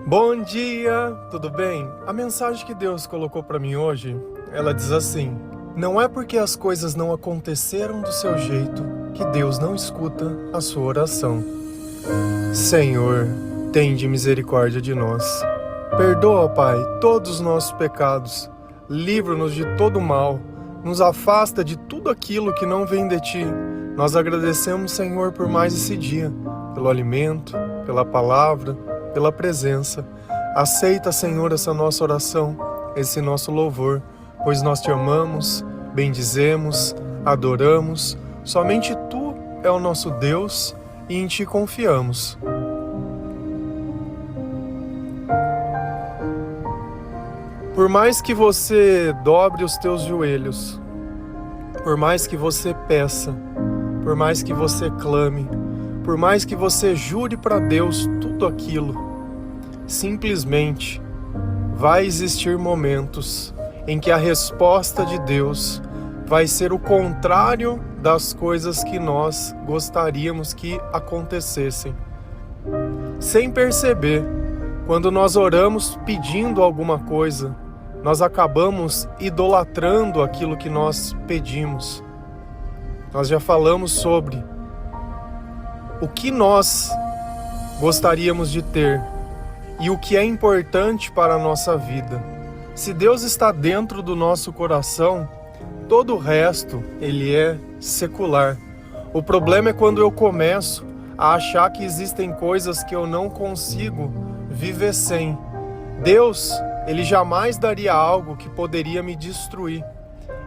Bom dia, tudo bem? A mensagem que Deus colocou para mim hoje, ela diz assim: não é porque as coisas não aconteceram do seu jeito que Deus não escuta a sua oração. Senhor, tende misericórdia de nós. Perdoa, Pai, todos os nossos pecados. Livra-nos de todo mal. Nos afasta de tudo aquilo que não vem de Ti. Nós agradecemos, Senhor, por mais esse dia, pelo alimento, pela palavra, pela presença. Aceita, Senhor, essa nossa oração, esse nosso louvor, pois nós Te amamos, bendizemos, adoramos. Somente Tu é o nosso Deus e em Ti confiamos. Por mais que você dobre os teus joelhos, por mais que você peça, por mais que você clame, por mais que você jure para Deus tudo aquilo, simplesmente vai existir momentos em que a resposta de Deus vai ser o contrário das coisas que nós gostaríamos que acontecessem. Sem perceber, quando nós oramos pedindo alguma coisa, nós acabamos idolatrando aquilo que nós pedimos. Nós já falamos sobre o que nós gostaríamos de ter e o que é importante para a nossa vida. Se Deus está dentro do nosso coração, todo o resto, ele é secular. O problema é quando eu começo a achar que existem coisas que eu não consigo viver sem. Deus, ele jamais daria algo que poderia me destruir.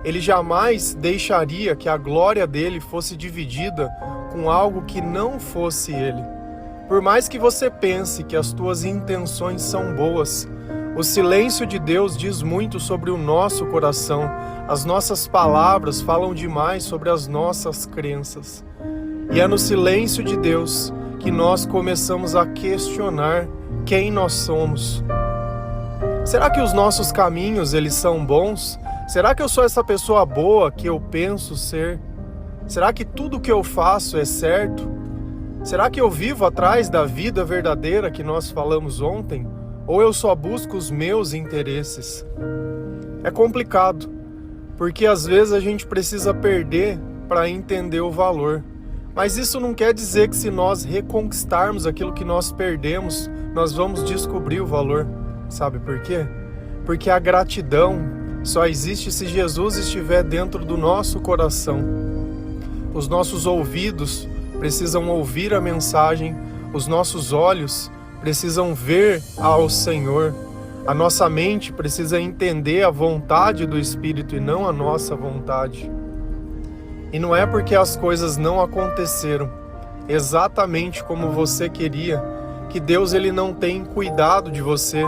Ele jamais deixaria que a glória dele fosse dividida com algo que não fosse ele. Por mais que você pense que as tuas intenções são boas, o silêncio de Deus diz muito sobre o nosso coração. As nossas palavras falam demais sobre as nossas crenças. E é no silêncio de Deus que nós começamos a questionar quem nós somos. Será que os nossos caminhos, eles são bons? Será que eu sou essa pessoa boa que eu penso ser? Será que tudo que eu faço é certo? Será que eu vivo atrás da vida verdadeira que nós falamos ontem? Ou eu só busco os meus interesses? É complicado, porque às vezes a gente precisa perder para entender o valor. Mas isso não quer dizer que se nós reconquistarmos aquilo que nós perdemos, nós vamos descobrir o valor. Sabe por quê? Porque a gratidão só existe se Jesus estiver dentro do nosso coração. Os nossos ouvidos precisam ouvir a mensagem, os nossos olhos precisam ver ao Senhor, a nossa mente precisa entender a vontade do Espírito e não a nossa vontade. E não é porque as coisas não aconteceram exatamente como você queria, que Deus ele não tem cuidado de você.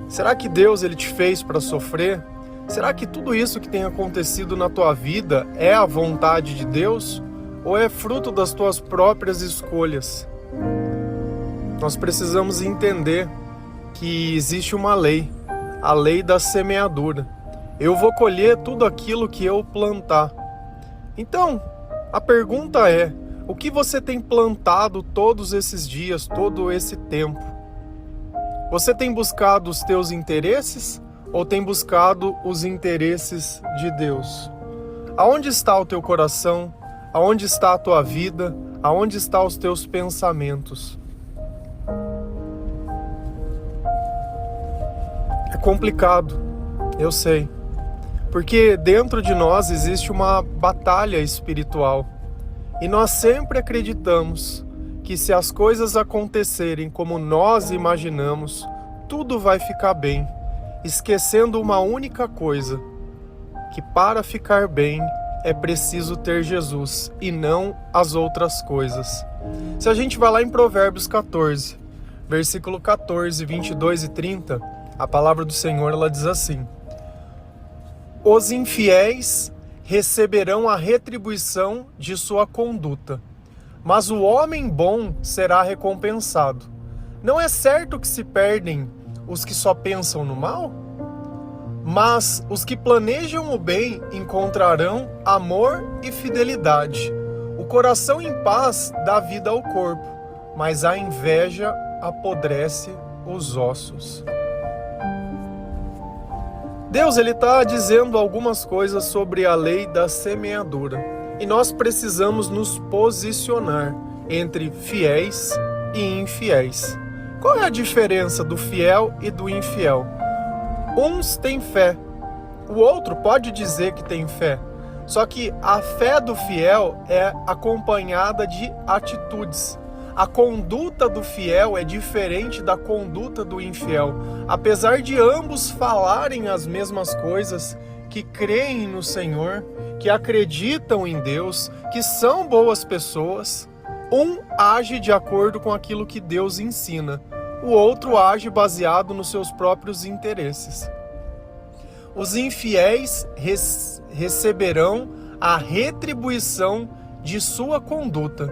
Será que Deus ele te fez para sofrer? Será que tudo isso que tem acontecido na tua vida é a vontade de Deus? Ou é fruto das tuas próprias escolhas? Nós precisamos entender que existe uma lei, a lei da semeadura. Eu vou colher tudo aquilo que eu plantar. Então, a pergunta é, o que você tem plantado todos esses dias, todo esse tempo? Você tem buscado os teus interesses ou tem buscado os interesses de Deus? Aonde está o teu coração? Aonde está a tua vida? Aonde estão os teus pensamentos? É complicado, eu sei. Porque dentro de nós existe uma batalha espiritual. E nós sempre acreditamos que se as coisas acontecerem como nós imaginamos, tudo vai ficar bem, esquecendo uma única coisa, que para ficar bem é preciso ter Jesus e não as outras coisas. Se a gente vai lá em Provérbios 14, versículo 14, 22 e 30, a palavra do Senhor ela diz assim: os infiéis receberão a retribuição de sua conduta, mas o homem bom será recompensado. Não é certo que se perdem os que só pensam no mal? Mas os que planejam o bem encontrarão amor e fidelidade. O coração em paz dá vida ao corpo, mas a inveja apodrece os ossos. Deus ele está dizendo algumas coisas sobre a lei da semeadura. E nós precisamos nos posicionar entre fiéis e infiéis. Qual é a diferença do fiel e do infiel? Uns têm fé, o outro pode dizer que tem fé. Só que a fé do fiel é acompanhada de atitudes. A conduta do fiel é diferente da conduta do infiel. Apesar de ambos falarem as mesmas coisas, que creem no Senhor, que acreditam em Deus, que são boas pessoas, um age de acordo com aquilo que Deus ensina, o outro age baseado nos seus próprios interesses. Os infiéis receberão a retribuição de sua conduta.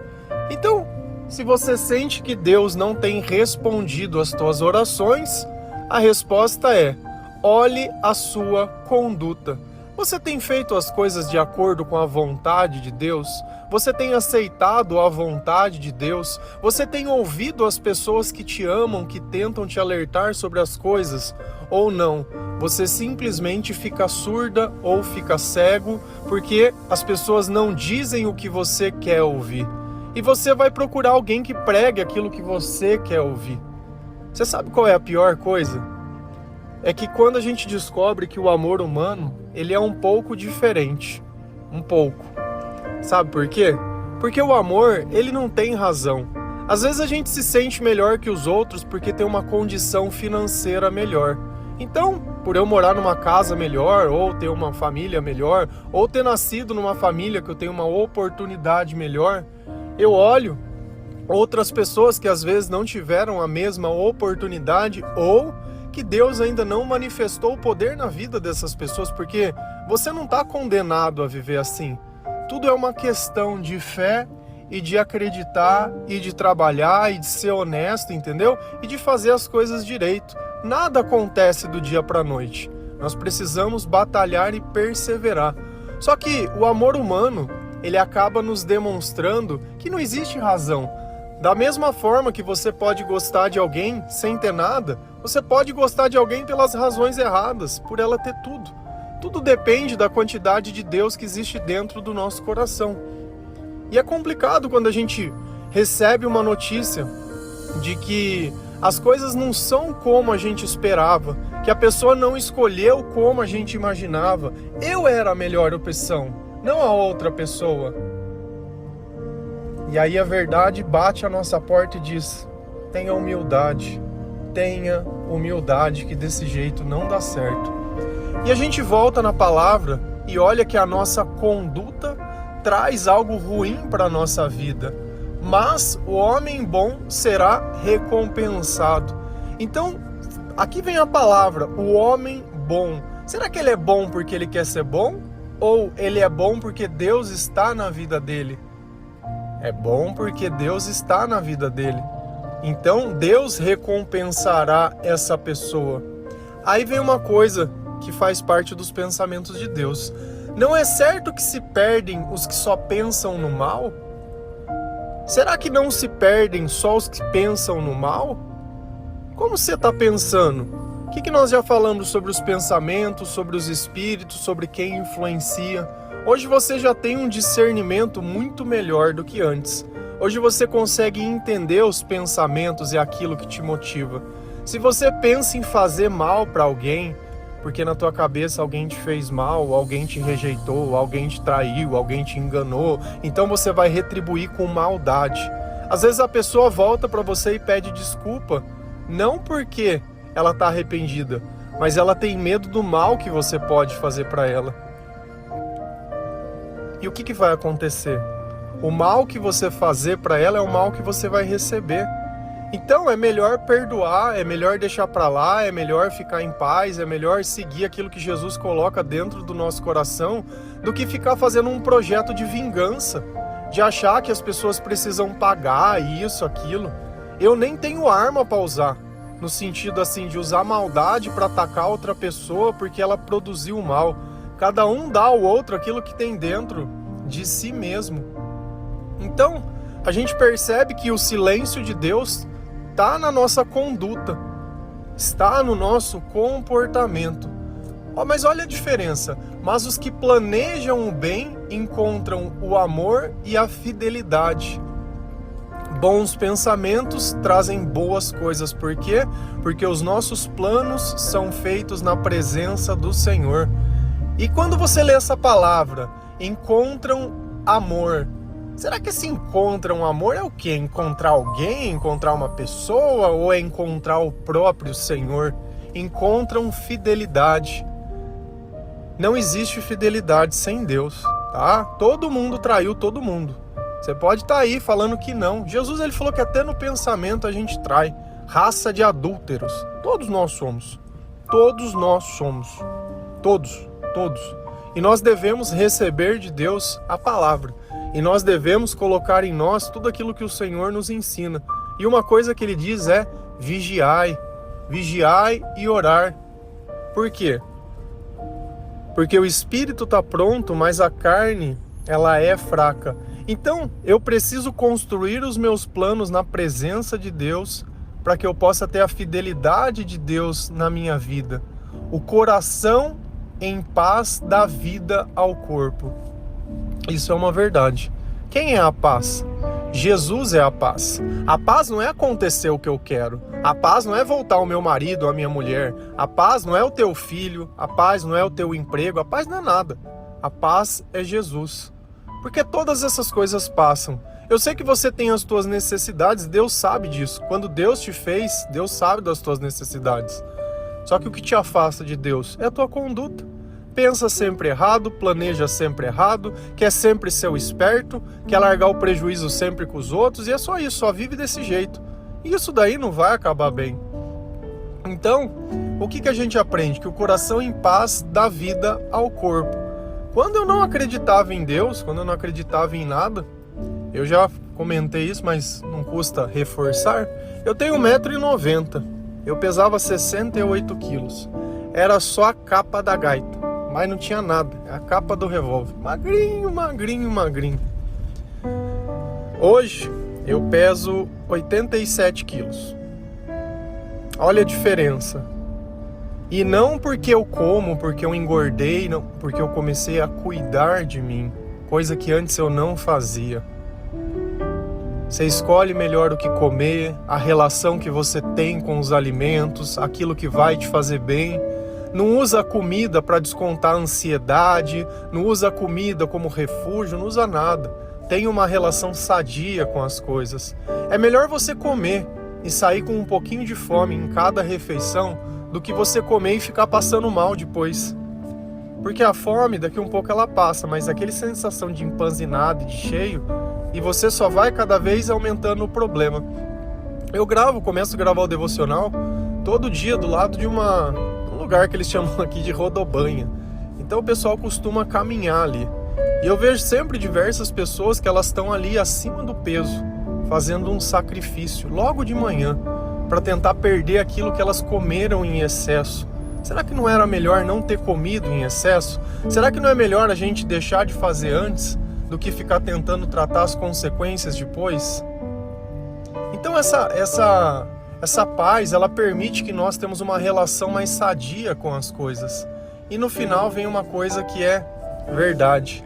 Então, se você sente que Deus não tem respondido às tuas orações, a resposta é: olhe a sua conduta. Você tem feito as coisas de acordo com a vontade de Deus? Você tem aceitado a vontade de Deus? Você tem ouvido as pessoas que te amam, que tentam te alertar sobre as coisas? Ou não? Você simplesmente fica surda ou fica cego porque as pessoas não dizem o que você quer ouvir. E você vai procurar alguém que pregue aquilo que você quer ouvir. Você sabe qual é a pior coisa? É que quando a gente descobre que o amor humano, ele é um pouco diferente. Um pouco. Sabe por quê? Porque o amor, ele não tem razão. Às vezes a gente se sente melhor que os outros porque tem uma condição financeira melhor. Então, por eu morar numa casa melhor, ou ter uma família melhor, ou ter nascido numa família que eu tenho uma oportunidade melhor, eu olho outras pessoas que às vezes não tiveram a mesma oportunidade ou que Deus ainda não manifestou o poder na vida dessas pessoas, porque você não está condenado a viver assim. Tudo é uma questão de fé e de acreditar e de trabalhar e de ser honesto, entendeu? E de fazer as coisas direito. Nada acontece do dia para a noite. Nós precisamos batalhar e perseverar. Só que o amor humano, ele acaba nos demonstrando que não existe razão. Da mesma forma que você pode gostar de alguém sem ter nada, você pode gostar de alguém pelas razões erradas, por ela ter tudo. Tudo depende da quantidade de Deus que existe dentro do nosso coração. E é complicado quando a gente recebe uma notícia de que as coisas não são como a gente esperava, que a pessoa não escolheu como a gente imaginava. Eu era a melhor opção, não a outra pessoa. E aí a verdade bate à nossa porta e diz: tenha humildade, que desse jeito não dá certo. E a gente volta na palavra e olha que a nossa conduta traz algo ruim para a nossa vida, mas o homem bom será recompensado. Então, aqui vem a palavra, o homem bom. Será que ele é bom porque ele quer ser bom? Ou ele é bom porque Deus está na vida dele? É bom porque Deus está na vida dele. Então, Deus recompensará essa pessoa. Aí vem uma coisa que faz parte dos pensamentos de Deus. Não é certo que se perdem os que só pensam no mal? Será que não se perdem só os que pensam no mal? Como você está pensando? O que nós já falamos sobre os pensamentos, sobre os espíritos, sobre quem influencia? Hoje você já tem um discernimento muito melhor do que antes. Hoje você consegue entender os pensamentos e aquilo que te motiva. Se você pensa em fazer mal para alguém, porque na tua cabeça alguém te fez mal, alguém te rejeitou, alguém te traiu, alguém te enganou, então você vai retribuir com maldade. Às vezes a pessoa volta para você e pede desculpa, não porque ela está arrependida, mas ela tem medo do mal que você pode fazer para ela. E o que vai acontecer? O mal que você fazer para ela é o mal que você vai receber. Então é melhor perdoar, é melhor deixar para lá, é melhor ficar em paz, é melhor seguir aquilo que Jesus coloca dentro do nosso coração, do que ficar fazendo um projeto de vingança, de achar que as pessoas precisam pagar isso, aquilo. Eu nem tenho arma para usar, no sentido assim de usar maldade para atacar outra pessoa porque ela produziu mal. Cada um dá ao outro aquilo que tem dentro de si mesmo. Então, a gente percebe que o silêncio de Deus está na nossa conduta, está no nosso comportamento. Mas olha a diferença. Mas os que planejam o bem encontram o amor e a fidelidade. Bons pensamentos trazem boas coisas. Por quê? Porque os nossos planos são feitos na presença do Senhor. E quando você lê essa palavra, encontram amor. Será que esse encontram amor é o quê? Encontrar alguém? Encontrar uma pessoa? Ou é encontrar o próprio Senhor? Encontram fidelidade. Não existe fidelidade sem Deus, tá? Todo mundo traiu todo mundo. Você pode estar aí falando que não. Jesus, ele falou que até no pensamento a gente trai. Raça de adúlteros. Todos nós somos. Todos nós somos. Todos. E nós devemos receber de Deus a palavra. E nós devemos colocar em nós tudo aquilo que o Senhor nos ensina. E uma coisa que ele diz é: vigiai. Vigiai e orar. Por quê? Porque o espírito está pronto, mas a carne, ela é fraca. Então, eu preciso construir os meus planos na presença de Deus para que eu possa ter a fidelidade de Deus na minha vida. O coração em paz dá vida ao corpo. Isso é uma verdade. Quem é a paz? Jesus é a paz. A paz não é acontecer o que eu quero. A paz não é voltar o meu marido, a minha mulher. A paz não é o teu filho. A paz não é o teu emprego. A paz não é nada. A paz é Jesus. Porque todas essas coisas passam. Eu sei que você tem as tuas necessidades, Deus sabe disso. Quando Deus te fez, Deus sabe das tuas necessidades. Só que o que te afasta de Deus é a tua conduta. Pensa sempre errado, planeja sempre errado, quer sempre ser o esperto, quer largar o prejuízo sempre com os outros, e é só isso, só vive desse jeito. E isso daí não vai acabar bem. Então, o que a gente aprende? Que o coração em paz dá vida ao corpo. Quando eu não acreditava em Deus, quando eu não acreditava em nada, eu já comentei isso, mas não custa reforçar, eu tenho 1,90 m, eu pesava 68 quilos, era só a capa da gaita. Mas não tinha nada, é a capa do revólver. Magrinho. Hoje eu peso 87 quilos. Olha a diferença. E não porque eu como, porque eu engordei, não, porque eu comecei a cuidar de mim. Coisa que antes eu não fazia. Você escolhe melhor o que comer, a relação que você tem com os alimentos, aquilo que vai te fazer bem. Não usa a comida para descontar a ansiedade, não usa a comida como refúgio, não usa nada. Tem uma relação sadia com as coisas. É melhor você comer e sair com um pouquinho de fome em cada refeição do que você comer e ficar passando mal depois. Porque a fome, daqui um pouco ela passa, mas aquela sensação de empanzinado e de cheio, e você só vai cada vez aumentando o problema. Eu começo a gravar o devocional todo dia do lado de um lugar que eles chamam aqui de rodobanha. Então o pessoal costuma caminhar ali. E eu vejo sempre diversas pessoas que elas estão ali acima do peso, fazendo um sacrifício logo de manhã, para tentar perder aquilo que elas comeram em excesso. Será que não era melhor não ter comido em excesso? Será que não é melhor a gente deixar de fazer antes do que ficar tentando tratar as consequências depois? Então essa paz, ela permite que nós temos uma relação mais sadia com as coisas. E no final vem uma coisa que é verdade,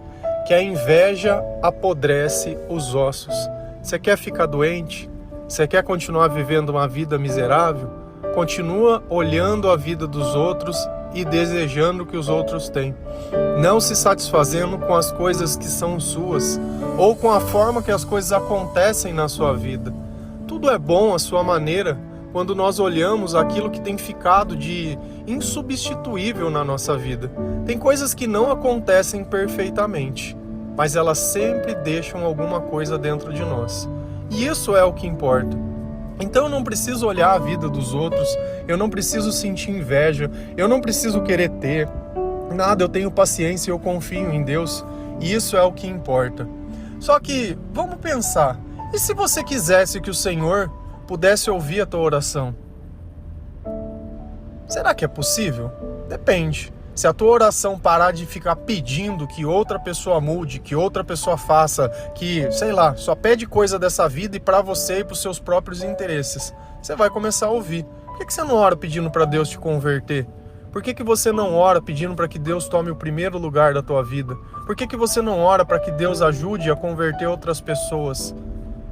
que a inveja apodrece os ossos. Você quer ficar doente? Você quer continuar vivendo uma vida miserável? Continua olhando a vida dos outros e desejando o que os outros têm. Não se satisfazendo com as coisas que são suas, ou com a forma que as coisas acontecem na sua vida. Tudo é bom à sua maneira quando nós olhamos aquilo que tem ficado de insubstituível na nossa vida. Tem coisas que não acontecem perfeitamente, mas elas sempre deixam alguma coisa dentro de nós. E isso é o que importa. Então eu não preciso olhar a vida dos outros, eu não preciso sentir inveja, eu não preciso querer ter nada, eu tenho paciência e eu confio em Deus, e isso é o que importa. Só que, vamos pensar, e se você quisesse que o Senhor pudesse ouvir a tua oração? Será que é possível? Depende. Se a tua oração parar de ficar pedindo que outra pessoa mude, que outra pessoa faça, que, sei lá, só pede coisa dessa vida e para você e para os seus próprios interesses, você vai começar a ouvir. Por que você não ora pedindo para Deus te converter? Por que você não ora pedindo para que Deus tome o primeiro lugar da tua vida? Por que você não ora para que Deus ajude a converter outras pessoas?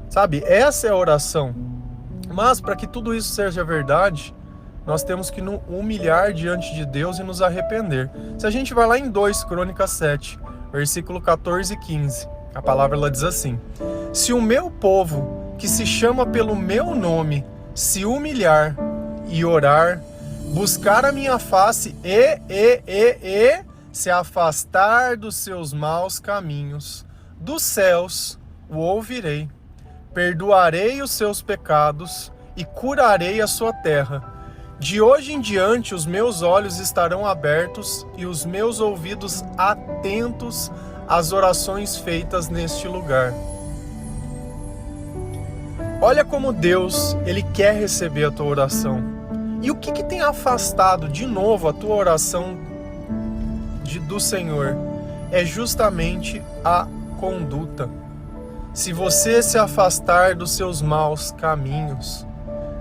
Sabe, essa é a oração. Mas para que tudo isso seja verdade, nós temos que nos humilhar diante de Deus e nos arrepender. Se a gente vai lá em 2 Crônicas 7, versículo 14 e 15, a palavra ela diz assim: se o meu povo, que se chama pelo meu nome, se humilhar e orar, buscar a minha face e se afastar dos seus maus caminhos, dos céus o ouvirei, perdoarei os seus pecados e curarei a sua terra. De hoje em diante os meus olhos estarão abertos e os meus ouvidos atentos às orações feitas neste lugar. Olha como Deus, Ele quer receber a tua oração. E o que tem afastado de novo a tua oração do Senhor? É justamente a conduta. Se você se afastar dos seus maus caminhos,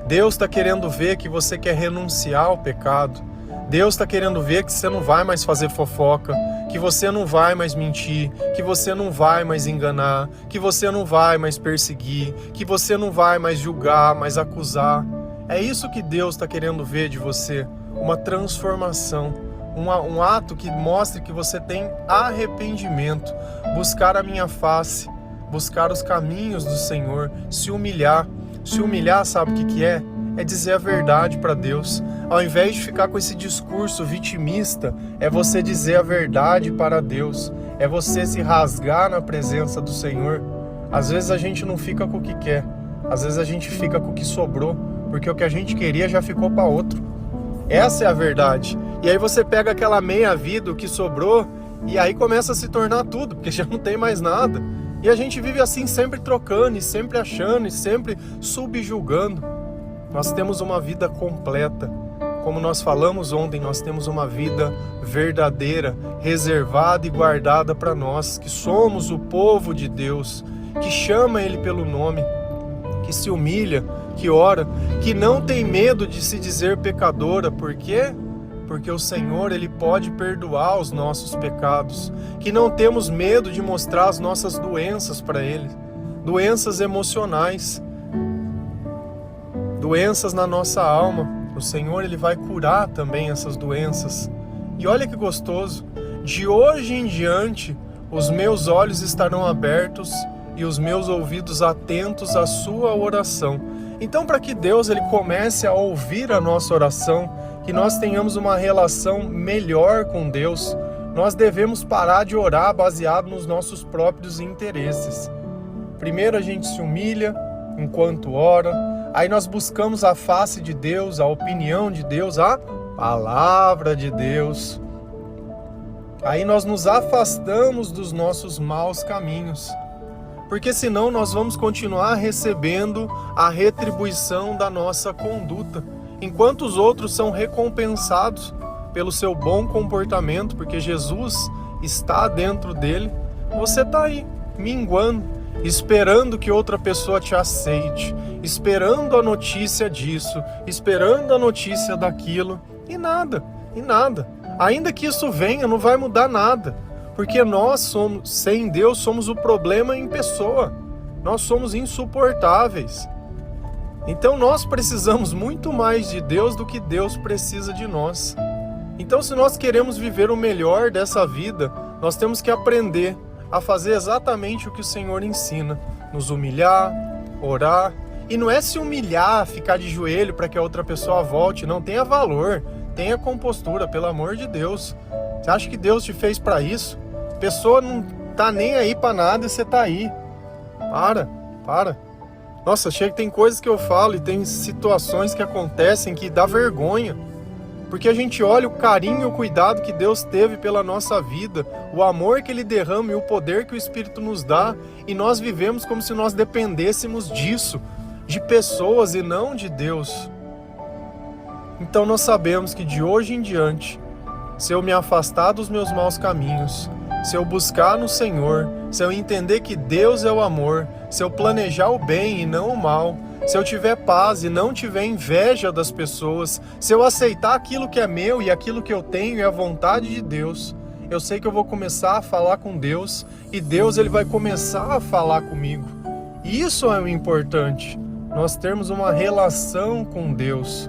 Deus está querendo ver que você quer renunciar ao pecado. Deus está querendo ver que você não vai mais fazer fofoca, que você não vai mais mentir, que você não vai mais enganar, que você não vai mais perseguir, que você não vai mais julgar, mais acusar. É isso que Deus está querendo ver de você, uma transformação, um ato que mostre que você tem arrependimento, buscar a minha face, buscar os caminhos do Senhor, se humilhar. Se humilhar, sabe o que é? É dizer a verdade para Deus. Ao invés de ficar com esse discurso vitimista, é você dizer a verdade para Deus. É você se rasgar na presença do Senhor. Às vezes a gente não fica com o que quer. Às vezes a gente fica com o que sobrou, porque o que a gente queria já ficou para outro. Essa é a verdade. E aí você pega aquela meia vida, o que sobrou, e aí começa a se tornar tudo, porque já não tem mais nada. E a gente vive assim, sempre trocando, e sempre achando, e sempre subjugando. Nós temos uma vida completa. Como nós falamos ontem, nós temos uma vida verdadeira, reservada e guardada para nós, que somos o povo de Deus, que chama Ele pelo nome, que se humilha, que ora, que não tem medo de se dizer pecadora. Por quê? Porque o Senhor, Ele pode perdoar os nossos pecados, que não temos medo de mostrar as nossas doenças para Ele, doenças emocionais, doenças na nossa alma. O Senhor, Ele vai curar também essas doenças. E olha que gostoso, de hoje em diante, os meus olhos estarão abertos e os meus ouvidos atentos à sua oração. Então, para que Deus Ele comece a ouvir a nossa oração, que nós tenhamos uma relação melhor com Deus, nós devemos parar de orar baseado nos nossos próprios interesses. Primeiro a gente se humilha enquanto ora, aí nós buscamos a face de Deus, a opinião de Deus, a palavra de Deus. Aí nós nos afastamos dos nossos maus caminhos, porque senão nós vamos continuar recebendo a retribuição da nossa conduta, enquanto os outros são recompensados pelo seu bom comportamento, porque Jesus está dentro dele. Você está aí, minguando, esperando que outra pessoa te aceite, esperando a notícia disso, esperando a notícia daquilo, e nada. Ainda que isso venha, não vai mudar nada, porque nós somos, sem Deus, somos o problema em pessoa. Nós somos insuportáveis. Então nós precisamos muito mais de Deus do que Deus precisa de nós. Então, se nós queremos viver o melhor dessa vida, nós temos que aprender a fazer exatamente o que o Senhor ensina. Nos humilhar, orar. E não é se humilhar, ficar de joelho para que a outra pessoa volte. Não, tenha valor, tenha compostura, pelo amor de Deus. Você acha que Deus te fez para isso? A pessoa não tá nem aí para nada e você tá aí. Para. Nossa, chega que tem coisas que eu falo e tem situações que acontecem que dá vergonha. Porque a gente olha o carinho e o cuidado que Deus teve pela nossa vida, o amor que Ele derrama e o poder que o Espírito nos dá, e nós vivemos como se nós dependêssemos disso, de pessoas e não de Deus. Então nós sabemos que de hoje em diante, se eu me afastar dos meus maus caminhos, se eu buscar no Senhor, se eu entender que Deus é o amor, se eu planejar o bem e não o mal, se eu tiver paz e não tiver inveja das pessoas, se eu aceitar aquilo que é meu e aquilo que eu tenho e a vontade de Deus, eu sei que eu vou começar a falar com Deus e Deus ele vai começar a falar comigo. Isso é o importante, nós termos uma relação com Deus.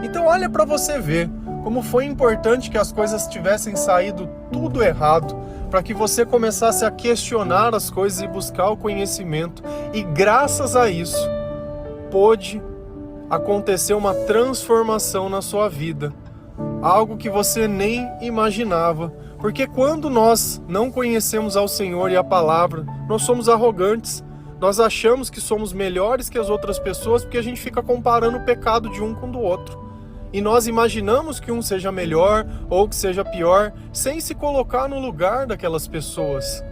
Então olha para você ver como foi importante que as coisas tivessem saído tudo errado, para que você começasse a questionar as coisas e buscar o conhecimento. E graças a isso, pôde acontecer uma transformação na sua vida. Algo que você nem imaginava. Porque quando nós não conhecemos ao Senhor e a palavra, nós somos arrogantes. Nós achamos que somos melhores que as outras pessoas porque a gente fica comparando o pecado de um com o do outro. E nós imaginamos que um seja melhor ou que seja pior, sem se colocar no lugar daquelas pessoas.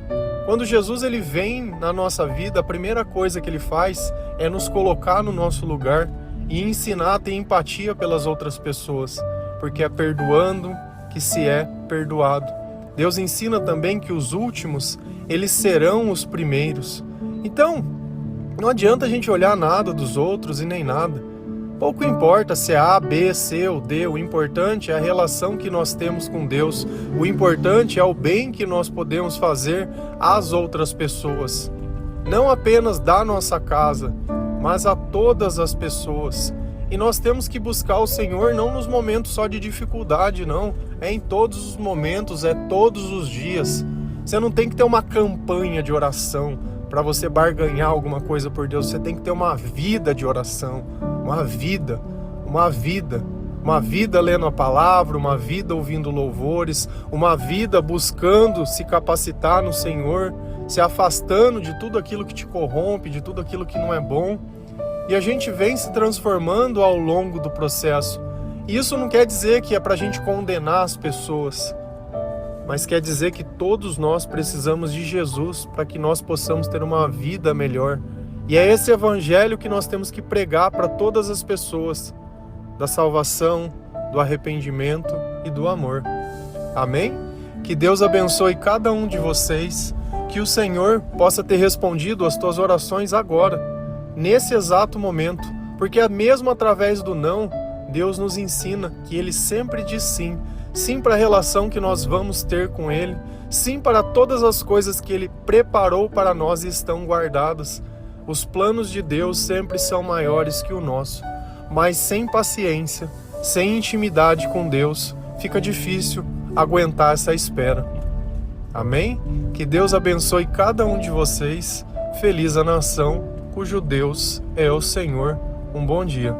Quando Jesus ele vem na nossa vida, a primeira coisa que ele faz é nos colocar no nosso lugar e ensinar a ter empatia pelas outras pessoas, porque é perdoando que se é perdoado. Deus ensina também que os últimos, eles serão os primeiros. Então, não adianta a gente olhar nada dos outros e nem nada. Pouco importa se é A, B, C ou D, o importante é a relação que nós temos com Deus, o importante é o bem que nós podemos fazer às outras pessoas. Não apenas da nossa casa, mas a todas as pessoas. E nós temos que buscar o Senhor não nos momentos só de dificuldade, não. É em todos os momentos, é todos os dias. Você não tem que ter uma campanha de oração para você barganhar alguma coisa por Deus. Você tem que ter uma vida de oração. Uma vida lendo a palavra, uma vida ouvindo louvores, uma vida buscando se capacitar no Senhor, se afastando de tudo aquilo que te corrompe, de tudo aquilo que não é bom. E a gente vem se transformando ao longo do processo. E isso não quer dizer que é para a gente condenar as pessoas, mas quer dizer que todos nós precisamos de Jesus para que nós possamos ter uma vida melhor. E é esse evangelho que nós temos que pregar para todas as pessoas, da salvação, do arrependimento e do amor. Amém? Que Deus abençoe cada um de vocês, que o Senhor possa ter respondido as tuas orações agora, nesse exato momento, porque mesmo através do não, Deus nos ensina que Ele sempre diz sim. Sim para a relação que nós vamos ter com Ele, sim para todas as coisas que Ele preparou para nós e estão guardadas. Os planos de Deus sempre são maiores que o nosso, mas sem paciência, sem intimidade com Deus, fica difícil aguentar essa espera. Amém? Que Deus abençoe cada um de vocês. Feliz a nação cujo Deus é o Senhor. Um bom dia.